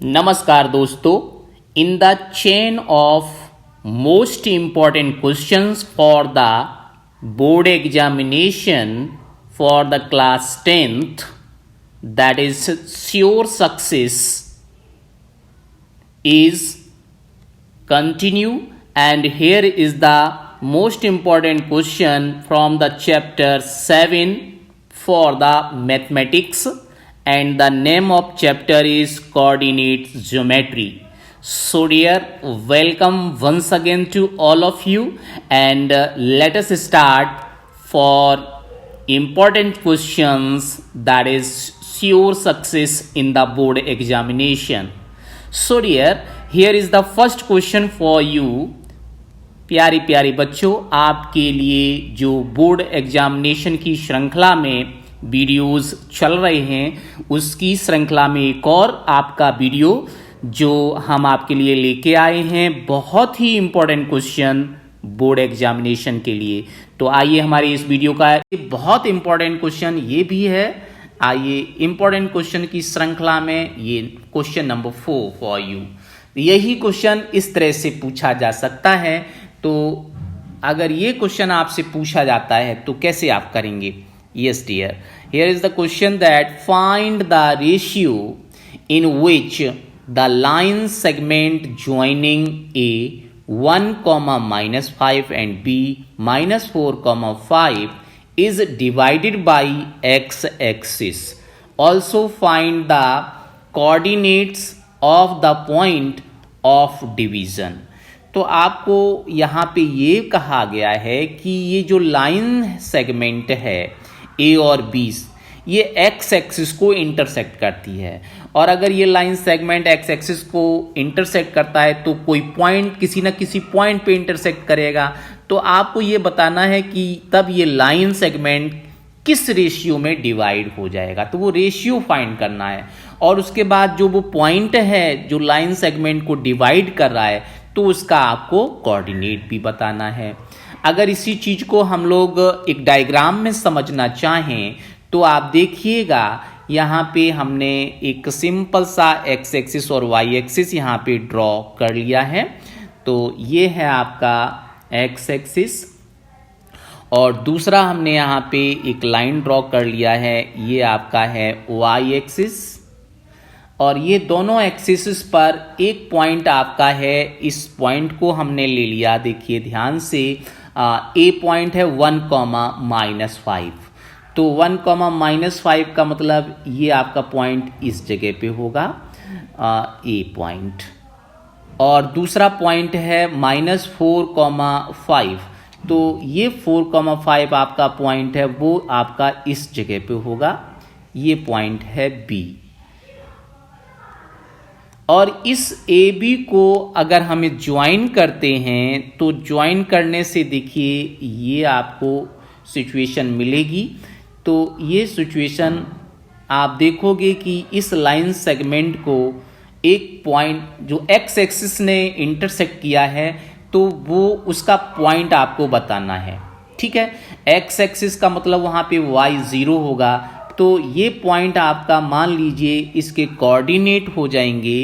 नमस्कार दोस्तों, in the chain of most important questions for the board examination for the class 10th, that is sure success is continue, and here is the most important question from the chapter 7 for the mathematics, and the name of chapter is coordinate geometry. So dear, welcome once again to all of you, and let us start for important questions, that is sure success in the board examination. So dear, here is the first question for you. प्यारी प्यारी बच्चों, आपके लिए जो board examination की श्रृंखला में videos चल रहे हैं, उसकी श्रृंखला में एक और आपका वीडियो जो हम आपके लिए लेके आए हैं, बहुत ही इम्पोर्टेंट क्वेश्चन बोर्ड एग्जामिनेशन के लिए। तो आइए हमारे इस वीडियो का बहुत इम्पोर्टेंट क्वेश्चन ये भी है। आइए इम्पोर्टेंट क्वेश्चन की श्रृंखला में ये क्वेश्चन नंबर 4 फॉर यू। यही क्वेश्चन इस तरह से पूछा जा सकता है। तो अगर ये क्वेश्चन आपसे पूछा जाता है तो कैसे आप करेंगे? Yes dear, here is the question that find the ratio in which the line segment joining A 1, -5 and b -4, 5 is divided by x axis. Also find the coordinates of the point of division. तो आपको यहाँ पे ये कहा गया है कि ये जो लाइन सेगमेंट है ए और बी, ये एक्स एक्सिस को इंटरसेक्ट करती है। और अगर ये लाइन सेगमेंट एक्स एक्सिस को इंटरसेक्ट करता है तो कोई पॉइंट किसी ना किसी पॉइंट पे इंटरसेक्ट करेगा। तो आपको ये बताना है कि तब ये लाइन सेगमेंट किस रेशियो में डिवाइड हो जाएगा, तो वो रेशियो फाइंड करना है। और उसके बाद जो वो पॉइंट है जो लाइन सेगमेंट को डिवाइड कर रहा है, तो उसका आपको कोऑर्डिनेट भी बताना है। अगर इसी चीज को हम लोग एक डायग्राम में समझना चाहें तो आप देखिएगा, यहाँ पे हमने एक सिंपल सा एक्स एक्सिस और वाई एक्सिस यहाँ पे ड्रॉ कर लिया है। तो ये है आपका एक्स एक्सिस, और दूसरा हमने यहाँ पे एक लाइन ड्रॉ कर लिया है, ये आपका है वाई एक्सिस। और ये दोनों एक्सिस पर एक पॉइंट आपका है, इस पॉइंट को हमने ले लिया, देखिए ध्यान से। ए पॉइंट है 1, -5। तो 1, -5 का मतलब ये आपका पॉइंट इस जगह पे होगा, ए पॉइंट। और दूसरा पॉइंट है -4, 5। तो ये 4, 5 आपका पॉइंट है, वो आपका इस जगह पे होगा, ये पॉइंट है बी। और इस ए बी को अगर हमें ज्वाइन करते हैं तो ज्वाइन करने से देखिए ये आपको सिचुएशन मिलेगी। तो ये सिचुएशन आप देखोगे कि इस लाइन सेगमेंट को एक पॉइंट जो एक्स एक्सिस ने इंटरसेक्ट किया है, तो वो उसका पॉइंट आपको बताना है। ठीक है, एक्स एक्सिस का मतलब वहाँ पे y 0 होगा। तो ये पॉइंट आपका मान लीजिए इसके कोऑर्डिनेट हो जाएंगे,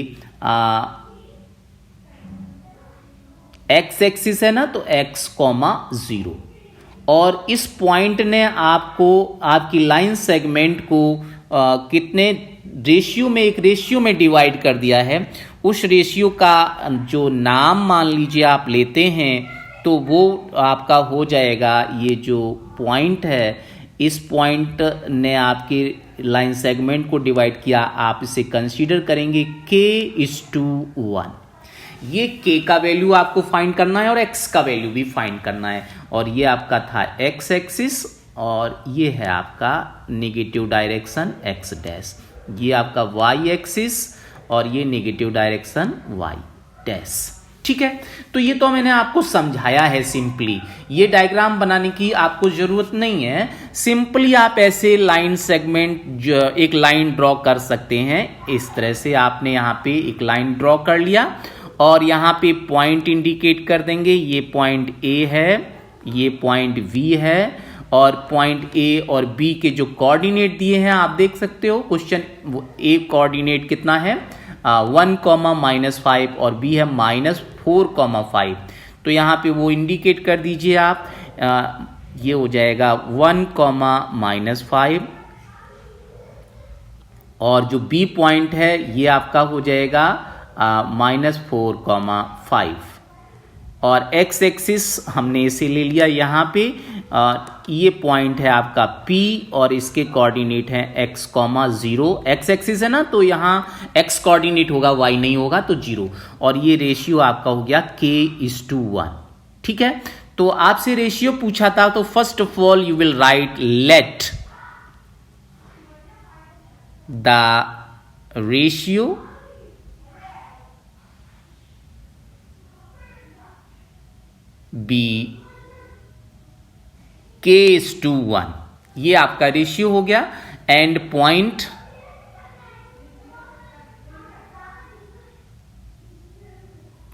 एक्स एक्सिस है ना, तो x, 0। और इस पॉइंट ने आपको आपकी लाइन सेगमेंट को कितने रेशियो में, एक रेशियो में डिवाइड कर दिया है। उस रेशियो का जो नाम मान लीजिए आप लेते हैं, तो वो आपका हो जाएगा, ये जो पॉइंट है, इस पॉइंट ने आपकी लाइन सेगमेंट को डिवाइड किया, आप इसे कंसीडर करेंगे k:1। ये k का वैल्यू आपको फाइंड करना है और x का वैल्यू भी फाइंड करना है। और ये आपका था x एक्सिस, और ये है आपका नेगेटिव डायरेक्शन x डैश, ये आपका y एक्सिस, और ये नेगेटिव डायरेक्शन y डैश। ठीक है, तो ये तो मैंने आपको समझाया है सिंपली। ये डायग्राम बनाने की आपको जरूरत नहीं है, सिंपली आप ऐसे लाइन सेगमेंट एक लाइन ड्रॉ कर सकते हैं। इस तरह से आपने यहाँ पे एक लाइन ड्रॉ कर लिया और यहाँ पे पॉइंट इंडिकेट कर देंगे, ये पॉइंट ए है, ये पॉइंट बी है, और पॉइंट ए और बी के जो कोऑर्डिनेट दिए हैं आप देख सकते हो। क्वेश्चन ए कोऑर्डिनेट कितना है, 1,-5 और बी है -4,5। तो यहाँ पे वो इंडिकेट कर दीजिए आप, ये हो जाएगा 1,-5 और जो बी पॉइंट है ये आपका हो जाएगा -4,5 और एक्स एक्सिस हमने इसे ले लिया यहाँ पे, ये पॉइंट है आपका P और इसके कोऑर्डिनेट हैं x,0। एक्स एक्सिस है ना, तो यहाँ x कोऑर्डिनेट होगा, y नहीं होगा, तो 0। और ये रेशियो आपका हो गया k:1। ठीक है, तो आपसे रेशियो पूछा था, तो first of all you will write let the ratio be k:1, ये आपका रेशियो हो गया। एंड पॉइंट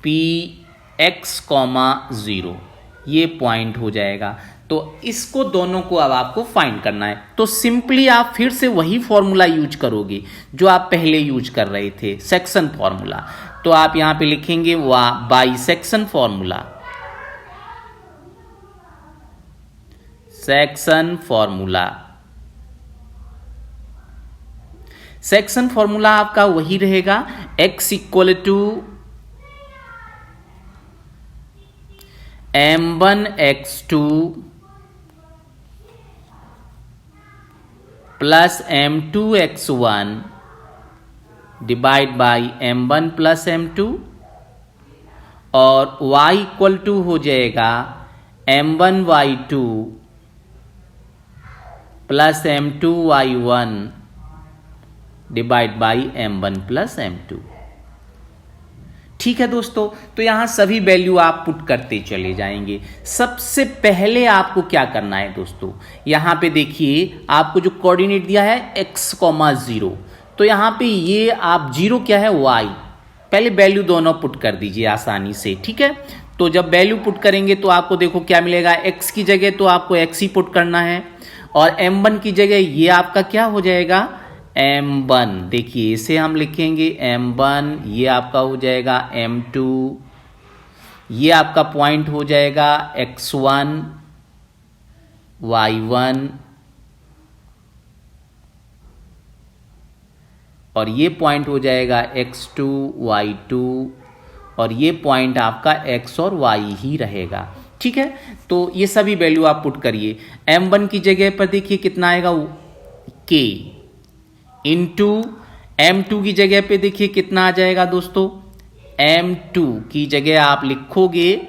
Px,0 ये पॉइंट हो जाएगा। तो इसको दोनों को अब आपको फाइंड करना है। तो सिंपली आप फिर से वही फॉर्मूला यूज करोगे जो आप पहले यूज कर रहे थे, सेक्शन फॉर्मूला। तो आप यहां पे लिखेंगे bisection formula, section formula. Section formula आपका वही रहेगा, x = m1x2 plus m2x1 divide by m1 plus m2 और y = हो जाएगा m1y2 plus m2y1 divide by m1 plus m2। ठीक है दोस्तों, तो यहां सभी वैल्यू आप पुट करते चले जाएंगे। सबसे पहले आपको क्या करना है दोस्तों, यहां पे देखिए आपको जो कोऑर्डिनेट दिया है x,0, तो यहां पे ये आप 0 क्या है y, पहले वैल्यू दोनों पुट कर दीजिए आसानी से। ठीक है, तो जब वैल्यू पुट करेंगे तो आपको देखो क्या मिलेगा, x की जगह तो आपको x ही पुट करना है और m1 की जगह ये आपका क्या हो जाएगा m1। देखिए इसे हम लिखेंगे m1, ये आपका हो जाएगा m2, ये आपका पॉइंट हो जाएगा x1 y1 और ये पॉइंट हो जाएगा x2 y2 और ये पॉइंट आपका x और y ही रहेगा। ठीक है, तो ये सभी वैल्यू आप पुट करिए। m1 की जगह पर देखिए कितना आएगा k इंटू m2 की जगह पे देखिए कितना आ जाएगा दोस्तों, m2 की जगह आप लिखोगे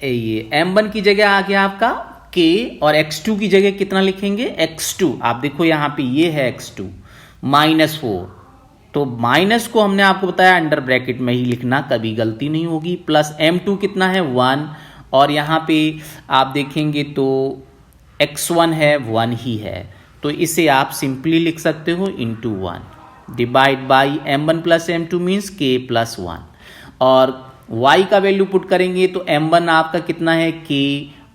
ये m1 की जगह आ गया आपका k और x2 की जगह कितना लिखेंगे x2। आप देखो यहां पे ये है x2 -4, तो माइनस को हमने आपको बताया अंडर ब्रैकेट में ही लिखना, कभी गलती नहीं होगी। प्लस m2 कितना है 1 और यहां पे आप देखेंगे तो x1 है 1 ही है, तो इसे आप सिंपली लिख सकते हो into 1 divide by m1 plus m2 means k+1 और y का वैल्यू पुट करेंगे तो m1 आपका कितना है k,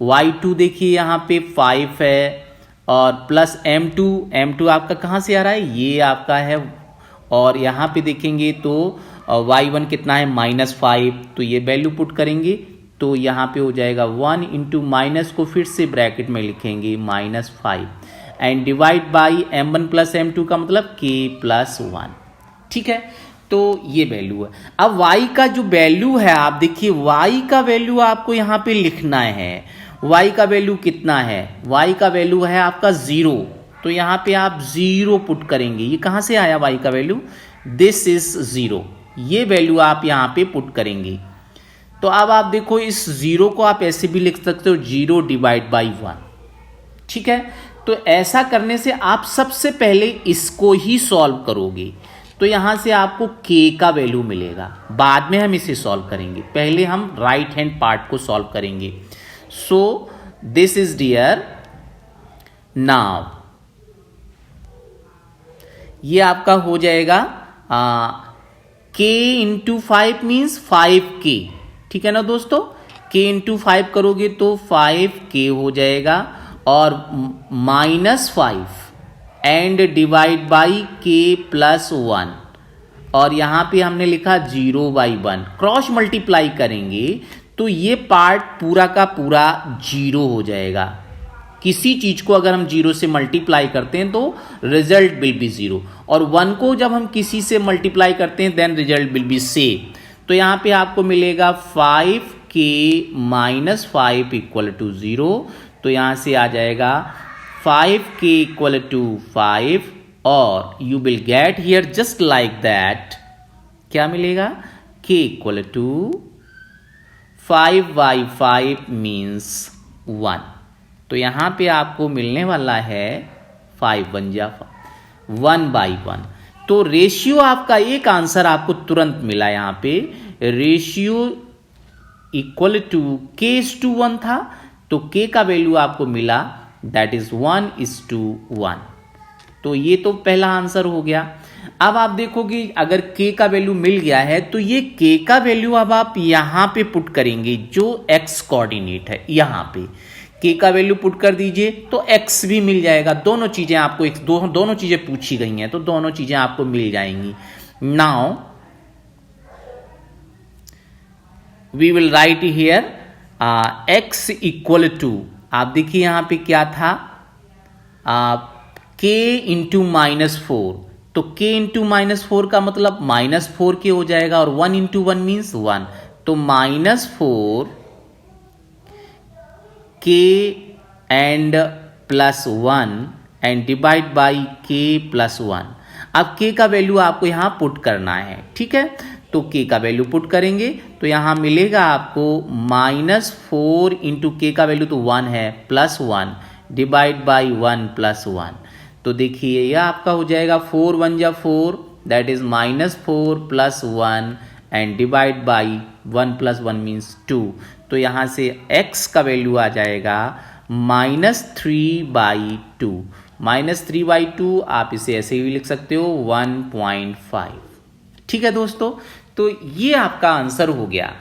y2 देखिए यहाँ पे 5 है और प्लस m2 आपका कहाँ से आ रहा है, ये आपका है और यहाँ पे देखेंगे तो y1 कितना है -5, तो ये वैल्यू पुट करेंगे तो यहाँ पे हो जाएगा 1 इंटू माइनस को फिर से ब्रैकेट में लिखेंगे -5 and divide by m1 plus m2 का मतलब k+1। ठीक है, तो ये वैल्यू है। अब y का जो वैल्यू है आप देखिए, y का वैल्यू आपको यहाँ पे लिखना है। y का वैल्यू कितना है, y का वैल्यू है आपका 0, तो यहाँ पे आप 0 पुट करेंगे। ये कहाँ से आया y का वैल्यू, दिस इज 0, ये वैल्यू आप यहाँ पे पुट करेंगे। तो अब आप देखो इस 0 को आप ऐसे भी लिख सकते हो 0 डिवाइड बाई 1। ठीक है, तो ऐसा करने से आप सबसे पहले इसको ही सॉल्व करोगे, तो यहां से आपको k का वैल्यू मिलेगा, बाद में हम इसे सॉल्व करेंगे, पहले हम राइट हैंड पार्ट को सॉल्व करेंगे। So this is dear, now ये आपका हो जाएगा k इंटू 5 मीन्स 5k। ठीक है ना दोस्तों, k इंटू 5 करोगे तो 5k हो जाएगा और -5 एंड डिवाइड बाई के प्लस 1, और यहाँ पे हमने लिखा 0/1। क्रॉस मल्टीप्लाई करेंगे तो ये पार्ट पूरा का पूरा 0 हो जाएगा। किसी चीज को अगर हम 0 से मल्टीप्लाई करते हैं तो रिजल्ट विल बी 0, और 1 को जब हम किसी से मल्टीप्लाई करते हैं then result will be same. तो यहाँ पे आपको मिलेगा 5k - 5 = 0। तो यहाँ से आ जाएगा 5k = 5, और you will get here just like that, क्या मिलेगा, k = 5/5 मीन्स 1। तो यहाँ पे आपको मिलने वाला है 5 1 जा 1/1। तो रेशियो आपका एक आंसर आपको तुरंत मिला। यहाँ पे रेशियो = k/1 था, तो k का वैल्यू आपको मिला दैट इज 1:1। तो ये तो पहला आंसर हो गया। अब आप देखोगे अगर k का वैल्यू मिल गया है तो ये k का वैल्यू अब आप यहां पे पुट करेंगे, जो x कोऑर्डिनेट है यहाँ पे k का वैल्यू पुट कर दीजिए तो x भी मिल जाएगा। दोनों चीजें आपको दोनों चीजें पूछी गई हैं तो दोनों चीजें आपको मिल जाएंगी। Now we will write here x = आप देखिए यहां पे क्या था, k × -4। तो k × -4 का मतलब -4k हो जाएगा, और 1 × 1 मीन्स 1। तो -4k and +1 and divide by k + 1। अब k का वैल्यू आपको यहां पुट करना है, ठीक है। तो k का वैल्यू पुट करेंगे तो यहां मिलेगा आपको -4 × k का वैल्यू तो 1 है, +1 डिवाइड बाई 1 + 1। तो देखिए यह आपका हो जाएगा 4 1 जा 4, that is -4 + 1 and divide by 1 + 1 means 2। तो यहाँ से x का वैल्यू आ जाएगा -3/2। -3/2 आप इसे ऐसे भी लिख सकते हो 1.5। ठीक है दोस्तों, तो ये आपका आंसर हो गया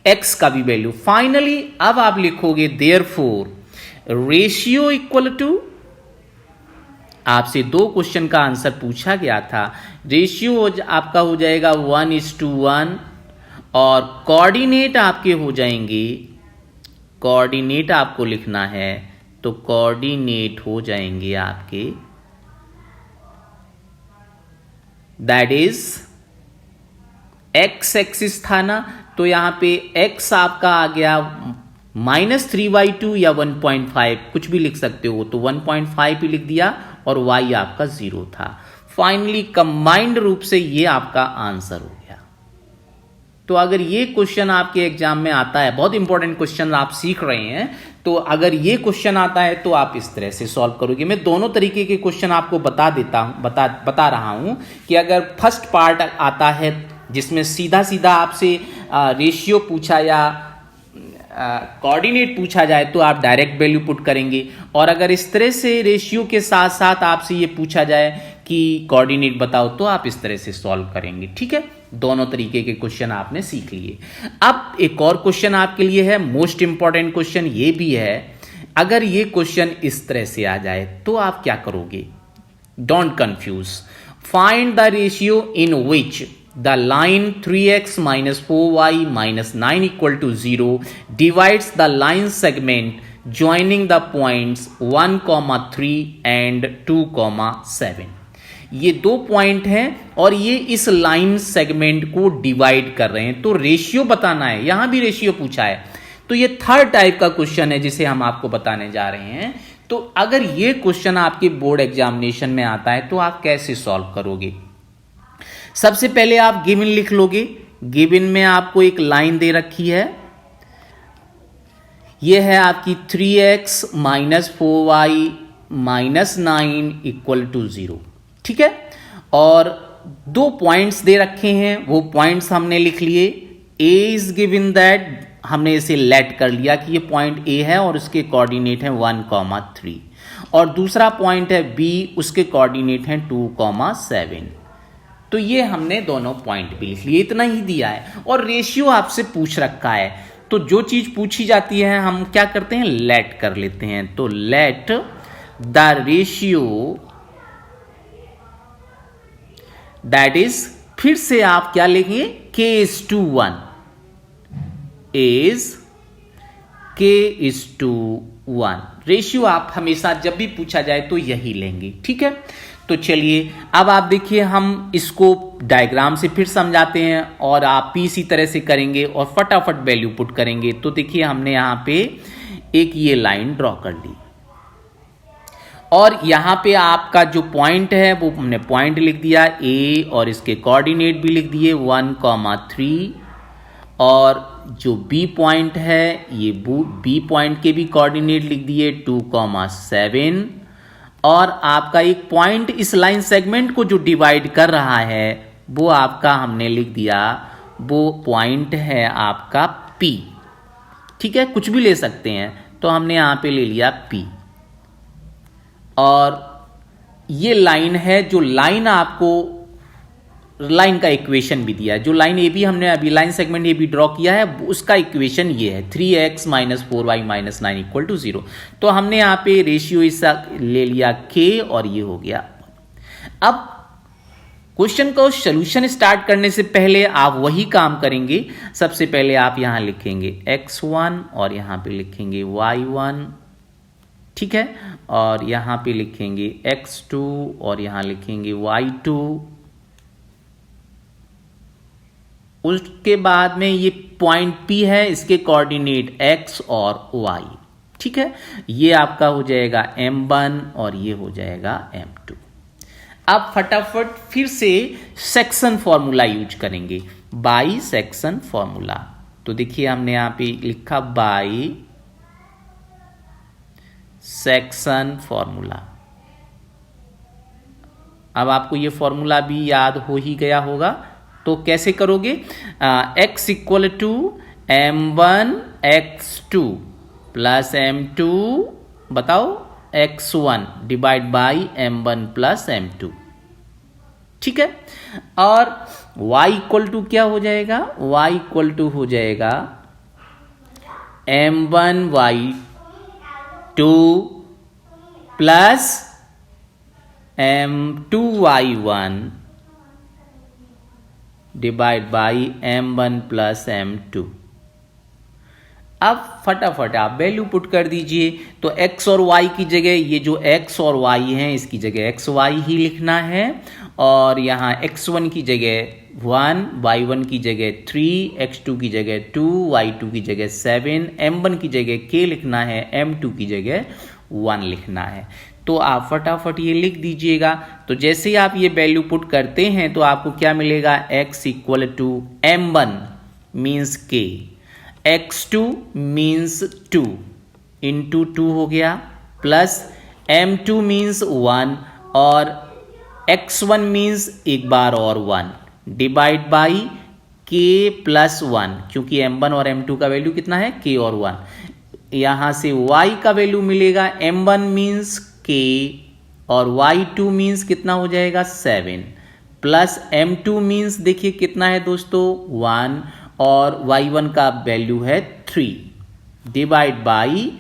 x का भी वैल्यू। फाइनली अब आप लिखोगे देयरफॉर रेशियो = आपसे 2 क्वेश्चन का आंसर पूछा गया था। रेशियो आपका हो जाएगा 1:1, और कोऑर्डिनेट आपके हो जाएंगे, कोऑर्डिनेट आपको लिखना है तो कोऑर्डिनेट हो जाएंगे आपके दैट इज x एक्सिस था ना, तो यहां पे x आपका आ गया -3/2 या 1.5 कुछ भी लिख सकते हो, तो 1.5 भी लिख दिया, और y आपका 0 था। फाइनली कंबाइंड रूप से ये आपका आंसर हो गया। तो अगर ये क्वेश्चन आपके एग्जाम में आता है, बहुत इंपॉर्टेंट क्वेश्चन आप सीख रहे हैं, तो अगर ये क्वेश्चन आता है तो आप इस तरह से सॉल्व करोगे। मैं दोनों तरीके के क्वेश्चन आपको बता रहा हूं कि अगर फर्स्ट पार्ट आता है जिसमें सीधा सीधा आपसे रेशियो पूछा या कोऑर्डिनेट पूछा जाए तो आप डायरेक्ट वैल्यू पुट करेंगे, और अगर इस तरह से रेशियो के साथ साथ आपसे ये पूछा जाए कि कोऑर्डिनेट बताओ तो आप इस तरह से सॉल्व करेंगे। ठीक है, दोनों तरीके के क्वेश्चन आपने सीख लिए। अब एक और क्वेश्चन आपके लिए है, मोस्ट इंपॉर्टेंट क्वेश्चन ये भी है। अगर ये क्वेश्चन इस तरह से आ जाए तो आप क्या करोगे? Don't confuse. Find the ratio in which the line 3x minus 4y minus 9 = 0 divides the line segment joining the points 1,3 and 2,7। ये 2 पॉइंट हैं और ये इस लाइन सेगमेंट को डिवाइड कर रहे हैं, तो रेशियो बताना है। यहां भी रेशियो पूछा है, तो ये थर्ड टाइप का क्वेश्चन है जिसे हम आपको बताने जा रहे हैं। तो अगर ये क्वेश्चन आपके बोर्ड एग्जामिनेशन में आता है तो आप कैसे सॉल्व करोगे? सबसे पहले आप गिवन लिख लोगे। गिवन में आपको एक लाइन दे रखी है, यह है आपकी 3x minus 4y minus 9 = 0। ठीक है, और 2 पॉइंट्स दे रखे हैं, वो पॉइंट्स हमने लिख लिए। a इज गिवन दैट, हमने इसे लेट कर लिया कि ये पॉइंट a है और उसके कोऑर्डिनेट है 1,3, और दूसरा पॉइंट है b, उसके कोऑर्डिनेट है 2,7। तो ये हमने दोनों पॉइंट भी लिख लिए, इतना ही दिया है। और रेशियो आपसे पूछ रखा है, तो जो चीज पूछी जाती है हम क्या करते हैं, लेट कर लेते हैं। तो late the ratio that is, फिर से आप क्या लेंगे, k:1 इज k:1 रेशियो आप हमेशा जब भी पूछा जाए तो यही लेंगे, ठीक है। तो चलिए अब आप देखिए, हम इसको डायग्राम से फिर समझाते हैं और आप भी इसी तरह से करेंगे और फटाफट वैल्यू पुट करेंगे। तो देखिए हमने यहां पे एक ये लाइन ड्रॉ कर ली और यहां पे आपका जो पॉइंट है वो हमने पॉइंट लिख दिया ए, और इसके कोऑर्डिनेट भी लिख दिए 1,3, और जो बी पॉइंट है ये बी पॉइंट के भी कोऑर्डिनेट लिख दिए 2,7, और आपका एक पॉइंट इस लाइन सेगमेंट को जो डिवाइड कर रहा है वो आपका हमने लिख दिया, वो पॉइंट है आपका P, ठीक है, कुछ भी ले सकते हैं, तो हमने यहां पे ले लिया P। और ये लाइन है, जो लाइन आपको लाइन का इक्वेशन भी दिया है, जो लाइन ए बी हमने अभी line segment A B draw किया है उसका इक्वेशन ये है 3x - 4y - 9 = 0। तो हमने यहाँ पे रेशियो इसका ले लिया k और ये हो गया। अब क्वेश्चन को सोल्यूशन स्टार्ट करने से पहले आप वही काम करेंगे। सबसे पहले आप यहां लिखेंगे x1 और यहां पे लिखेंगे y1, ठीक है, और यहां पे लिखेंगे x2 और यहां लिखेंगे y2। उसके बाद में ये पॉइंट P है, इसके कोऑर्डिनेट x और y, ठीक है, ये आपका हो जाएगा m1 और ये हो जाएगा m2। अब फटाफट फिर से सेक्शन फॉर्मूला यूज करेंगे, बाई सेक्शन फॉर्मूला। तो देखिए हमने यहां पे लिखा बाई सेक्शन फॉर्मूला। अब आपको ये फॉर्मूला भी याद हो ही गया होगा, तो कैसे करोगे, x = m1 x2 plus m2, बताओ, x1 divide by m1 plus m2, ठीक है। और y = क्या हो जाएगा, y = हो जाएगा m1 y2 plus m2 y1 divide by m1 plus m2। अब फटाफट आप वैल्यू पुट कर दीजिए। तो x और y की जगह, ये जो x और y हैं इसकी जगह xy ही लिखना है, और यहाँ x1 की जगह 1, y1 की जगह 3, x2 की जगह 2, y2 की जगह 7, m1 की जगह k लिखना है, m2 की जगह 1 लिखना है। तो आप फटाफट ये लिख दीजिएगा। तो जैसे ही आप ये वैल्यू पुट करते हैं तो आपको क्या मिलेगा, x = m1 means k, x2 means 2 into 2 हो गया, प्लस m2 मीन्स 1 और x1 मीन्स एक बार और 1 डिवाइड बाई k प्लस 1, क्योंकि m1 और m2 का वैल्यू कितना है, k और 1। यहां से y का वैल्यू मिलेगा, m1 मीन्स k और y2 मीन्स कितना हो जाएगा 7, प्लस m2 मीन्स देखिए कितना है दोस्तों 1, और y1 का वैल्यू है 3 डिवाइड बाई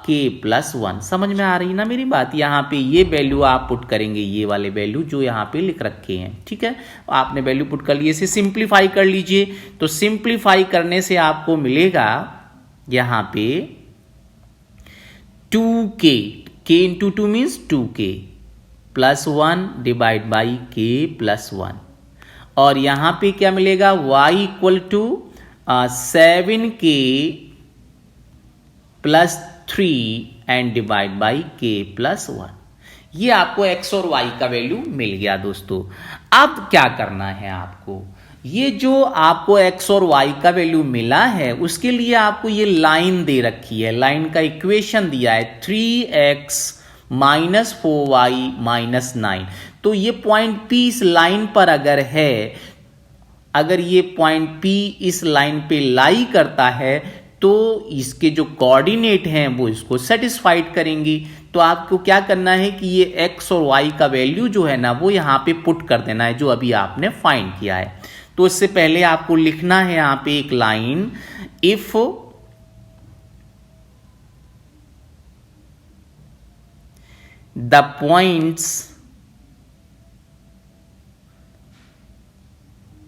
k प्लस 1। समझ में आ रही ना मेरी बात। यहाँ पे ये वैल्यू आप पुट करेंगे, ये वाले वैल्यू जो यहाँ पे लिख रखे हैं, ठीक है, आपने वैल्यू पुट कर लिए। इसे सिंप्लीफाई कर लीजिए। तो सिंप्लीफाई करने से आपको मिलेगा यहाँ पे 2k, k into 2 means 2k plus 1 divide by k plus 1, और यहाँ पे क्या मिलेगा, y = 7k plus 3 and divide by k plus 1। ये आपको x और y का वैल्यू मिल गया दोस्तों। अब क्या करना है आपको, ये जो आपको x और y का वैल्यू मिला है उसके लिए आपको ये लाइन दे रखी है, लाइन का इक्वेशन दिया है 3x - 4y - 9। तो ये पॉइंट P इस लाइन पर अगर है, अगर ये पॉइंट P इस लाइन पे लाई करता है तो इसके जो कोऑर्डिनेट हैं वो इसको सेटिस्फाइड करेंगी। तो आपको क्या करना है कि ये x और y का वैल्यू जो है ना वो यहाँ पे पुट कर देना है, जो अभी आपने फाइंड किया है। तो इससे पहले आपको लिखना है यहाँ पे एक line, if the points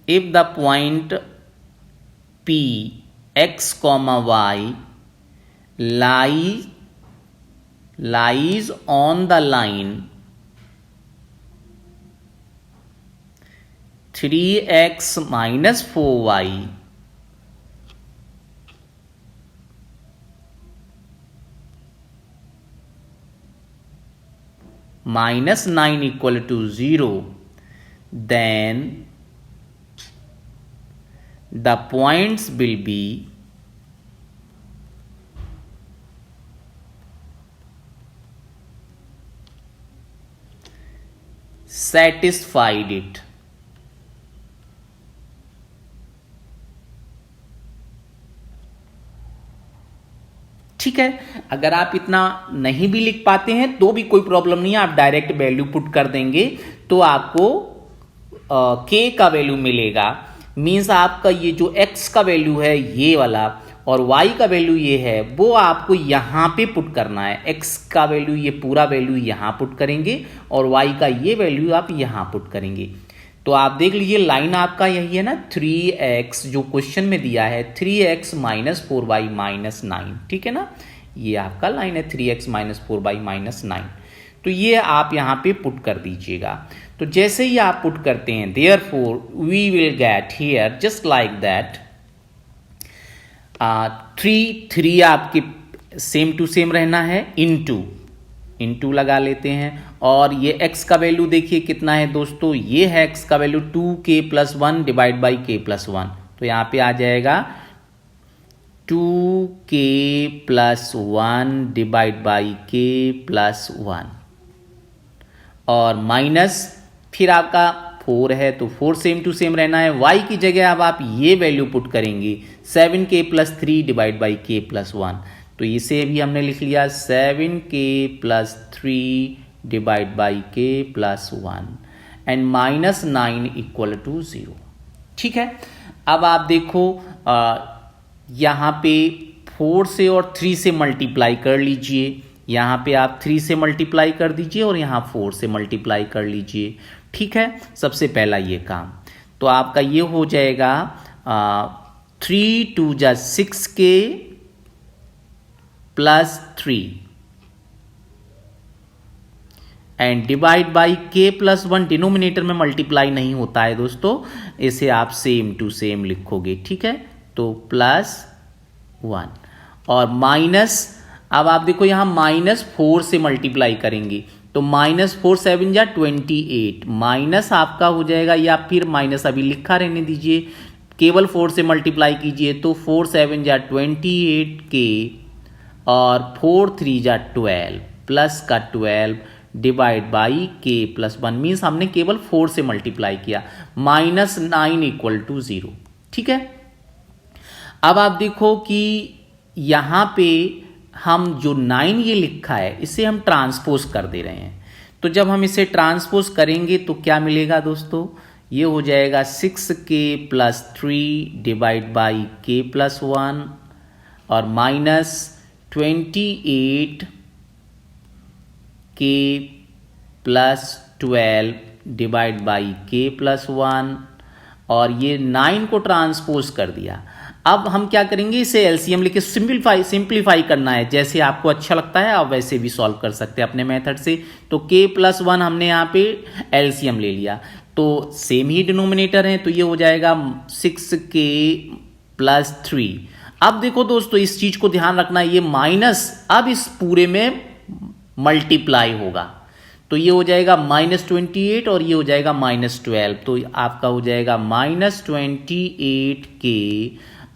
if the point P x comma y lies on the line 3x minus 4y minus 9 equal to 0, then the points will be satisfied it. ठीक है, अगर आप इतना नहीं भी लिख पाते हैं तो भी कोई प्रॉब्लम नहीं है, आप डायरेक्ट वैल्यू पुट कर देंगे तो आपको k का वैल्यू मिलेगा। मीन्स आपका ये जो x का वैल्यू है ये वाला और y का वैल्यू ये है वो आपको यहां पे पुट करना है। x का वैल्यू ये पूरा वैल्यू यहां पुट करेंगे और y का ये वैल्यू आप यहां पुट करेंगे। तो आप देख लीजिए लाइन आपका यही है ना, 3x जो क्वेश्चन में दिया है 3x माइनस 4y माइनस 9, ठीक है ना, ये आपका लाइन है 3x माइनस 4y माइनस 9। तो ये आप यहाँ पे पुट कर दीजिएगा। तो जैसे ही आप पुट करते हैं therefore we will get here just like that 3 आपके सेम टू सेम रहना है, इनटू लगा लेते हैं और ये x का वैल्यू देखिए कितना है दोस्तों, ये है x का value 2k plus 1 divide by k plus 1। तो यहाँ पे आ जाएगा 2k plus 1 divide by k plus 1 और माइनस फिर आपका 4 है तो 4 सेम टू सेम रहना है। y की जगह अब आप ये वैल्यू पुट करेंगे 7k plus 3 divide by k plus 1। तो इसे भी हमने लिख लिया 7k plus 3 divide by k plus 1 and minus 9 equal to 0। ठीक है, अब आप देखो यहाँ पे 4 से और 3 से मल्टीप्लाई कर लीजिए, यहाँ पे आप 3 से मल्टीप्लाई कर दीजिए और यहाँ 4 से मल्टीप्लाई कर लीजिए। ठीक है, सबसे पहला ये काम तो आपका ये हो जाएगा 3 2 जा 6k plus 3 and divide by k plus 1। Denominator में मल्टीप्लाई नहीं होता है दोस्तों, इसे आप सेम टू सेम लिखोगे। ठीक है, तो प्लस 1 और माइनस, अब आप देखो यहां माइनस 4 से मल्टीप्लाई करेंगे तो माइनस 4 7 जा 28 माइनस आपका हो जाएगा, या फिर माइनस अभी लिखा रहने दीजिए, केवल 4 से मल्टीप्लाई कीजिए तो 4 7 जा 28k और 4 3 जा 12 प्लस का 12 divide by k plus 1। Means हमने केवल 4 से मल्टीप्लाई किया, माइनस 9 इक्वल टू 0। ठीक है, अब आप देखो कि यहां पे हम जो 9 ये लिखा है इसे हम ट्रांसपोज कर दे रहे हैं। तो जब हम इसे ट्रांसपोज करेंगे तो क्या मिलेगा दोस्तों, ये हो जाएगा 6k plus 3 divide by k plus 1 और minus 28k plus 12 divide by k plus 1 और ये 9 को ट्रांसपोज कर दिया। अब हम क्या करेंगे, इसे एलसीएम लेके सिंप्लीफाई करना है। जैसे आपको अच्छा लगता है आप वैसे भी सॉल्व कर सकते हैं अपने मेथड से। तो k प्लस 1 हमने यहाँ पे एलसीएम ले लिया तो सेम ही डिनोमिनेटर है, तो ये हो जाएगा 6k प्लस 3। अब देखो दोस्तों इस चीज को ध्यान रखना, ये माइनस अब इस पूरे में मल्टीप्लाई होगा तो ये हो जाएगा -28 और ये हो जाएगा -12। तो आपका हो जाएगा -28k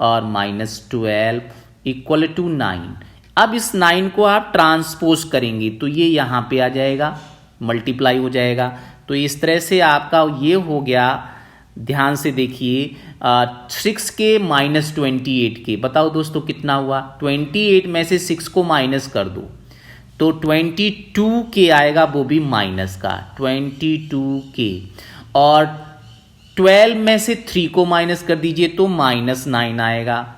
और -12 इक्वल टू 9। अब इस 9 को आप ट्रांसपोज करेंगे तो ये यहाँ पे आ जाएगा, मल्टीप्लाई हो जाएगा। तो इस तरह से आपका ये हो गया। ध्यान से देखिए 6k माइनस 28k, बताओ दोस्तों कितना हुआ, 28 में से 6 को माइनस कर दो तो 22k आएगा, वो भी माइनस का 22k और 12 में से 3 को माइनस कर दीजिए तो -9 आएगा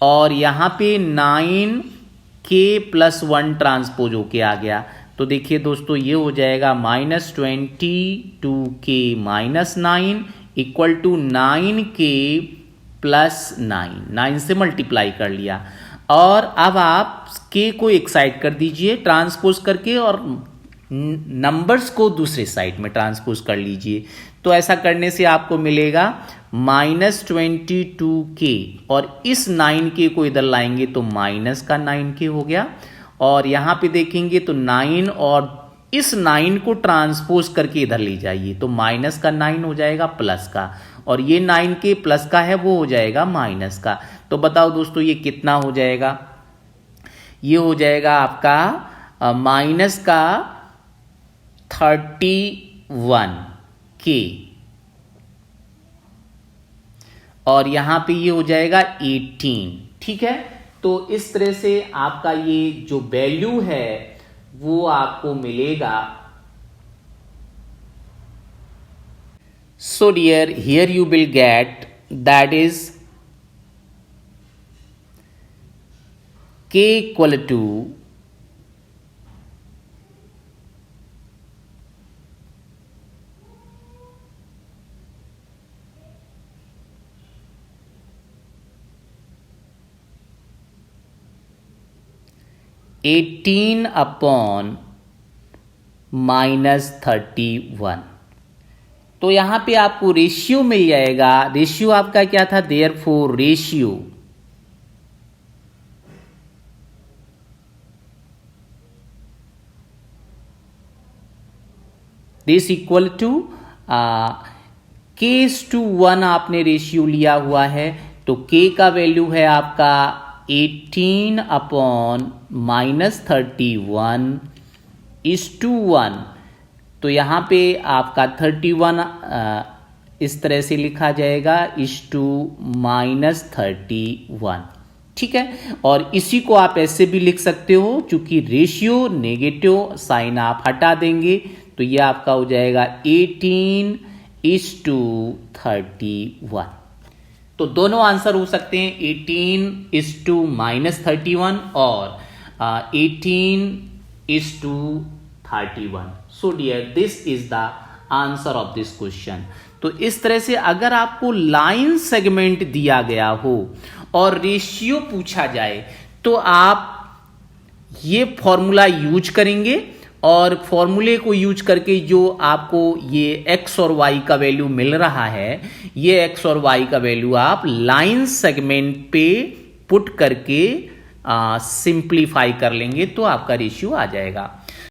और यहाँ पे 9k प्लस 1 ट्रांसपोज होके आ गया। तो देखिए दोस्तों ये हो जाएगा -22k minus 9 equal to 9k plus 9 से मल्टीप्लाई कर लिया। और अब आप k को एक साइड कर दीजिए ट्रांसपोज करके और नंबर्स को दूसरे साइड में ट्रांसपोज कर लीजिए। तो ऐसा करने से आपको मिलेगा -22k और इस 9k को इधर लाएंगे तो माइनस का 9k हो गया। और यहाँ पे देखेंगे तो 9 और इस 9 को ट्रांसपोज करके इधर ले जाइए तो माइनस का 9 हो जाएगा प्लस का, और ये 9k प्लस का है वो हो जाएगा माइनस का। तो बताओ दोस्तों ये कितना हो जाएगा? ये हो जाएगा आपका माइनस का 31k और यहाँ पे ये हो जाएगा 18। ठीक है, तो इस तरह से आपका ये जो वैल्यू है वो आपको मिलेगा। So dear, here you will get that is k equal to 18 upon -31। तो यहां पे आपको रेशियो मिल जाएगा। रेशियो आपका क्या था? Therefore ratio this equal to k:1 आपने रेशियो लिया है तो k का वैल्यू है आपका 18 अपॉन -31:1। तो यहाँ पे आपका 31 इस तरह से लिखा जाएगा (-31). ठीक है, और इसी को आप ऐसे भी लिख सकते हो, चूंकि रेशियो नेगेटिव साइन आप हटा देंगे तो ये आपका हो जाएगा 18:31। तो दोनों आंसर हो सकते हैं 18:-31 और 18:31। So dear, this is the answer of this question. तो इस तरह से अगर आपको लाइन सेगमेंट दिया गया हो और रेशियो पूछा जाए तो आप ये फॉर्मूला यूज करेंगे और फॉर्मूले को यूज करके जो आपको ये x और y का वैल्यू मिल रहा है, ये x और y का वैल्यू आप लाइन सेगमेंट पे पुट करके सिंप्लीफाई कर लेंगे तो आपका रेशियो आ जाएगा।